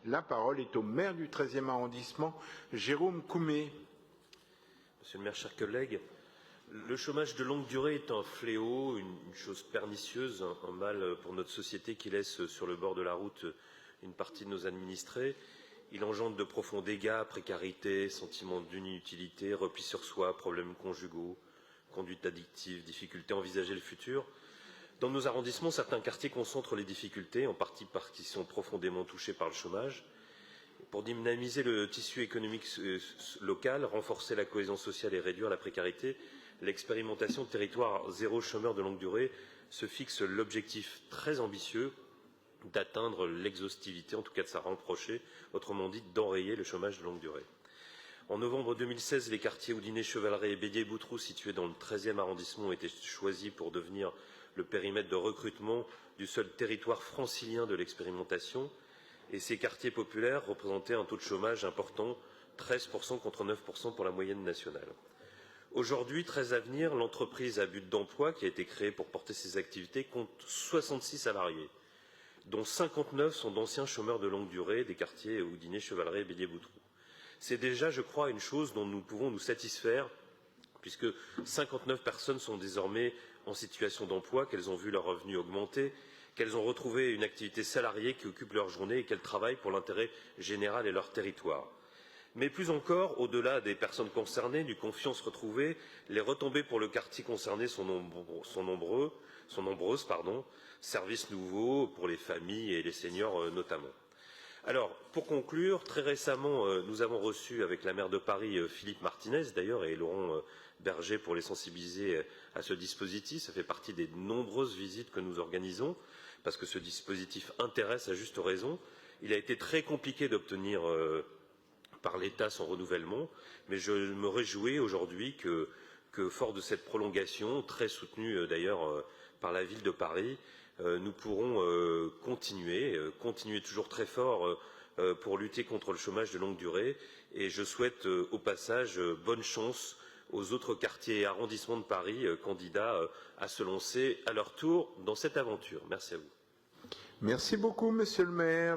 La parole est au maire du 13e arrondissement, Jérôme Koumé. Monsieur le maire, chers collègues, le chômage de longue durée est un fléau, une chose pernicieuse, un mal pour notre société qui laisse sur le bord de la route une partie de nos administrés. Il engendre de profonds dégâts, précarité, sentiment d'inutilité, repli sur soi, problèmes conjugaux, conduite addictive, difficulté à envisager le futur. Dans nos arrondissements, certains quartiers concentrent les difficultés, en partie parce qu'ils sont profondément touchés par le chômage. Pour dynamiser le tissu économique local, renforcer la cohésion sociale et réduire la précarité, l'expérimentation de territoire zéro chômeur de longue durée se fixe l'objectif très ambitieux d'atteindre l'exhaustivité, en tout cas de s'en rapprocher, autrement dit d'enrayer le chômage de longue durée. En novembre 2016, les quartiers Houdinet, Chevaleret et Bélier-Boutroux, situés dans le 13e arrondissement, ont été choisis pour devenir le périmètre de recrutement du seul territoire francilien de l'expérimentation. Et ces quartiers populaires représentaient un taux de chômage important, 13% contre 9% pour la moyenne nationale. Aujourd'hui, 13 Avenir, l'entreprise à but d'emploi qui a été créée pour porter ses activités, compte 66 salariés, dont 59 sont d'anciens chômeurs de longue durée des quartiers Houdinet, Chevaleret et Bélier-Boutroux. C'est déjà, je crois, une chose dont nous pouvons nous satisfaire, puisque 59 personnes sont désormais en situation d'emploi, qu'elles ont vu leurs revenus augmenter, qu'elles ont retrouvé une activité salariée qui occupe leur journée et qu'elles travaillent pour l'intérêt général et leur territoire. Mais plus encore, au-delà des personnes concernées, du confiance retrouvée, les retombées pour le quartier concerné sont nombreuses, services nouveaux pour les familles et les seniors notamment. Alors, pour conclure, très récemment, nous avons reçu avec la maire de Paris, Philippe Martinez d'ailleurs, et Laurent Berger pour les sensibiliser à ce dispositif. Ça fait partie des nombreuses visites que nous organisons, parce que ce dispositif intéresse à juste raison. Il a été très compliqué d'obtenir par l'État son renouvellement, mais je me réjouis aujourd'hui que fort de cette prolongation, très soutenue d'ailleurs par la ville de Paris, nous pourrons continuer toujours très fort pour lutter contre le chômage de longue durée. Et je souhaite au passage bonne chance aux autres quartiers et arrondissements de Paris candidats à se lancer à leur tour dans cette aventure. Merci à vous. Merci beaucoup, monsieur le maire.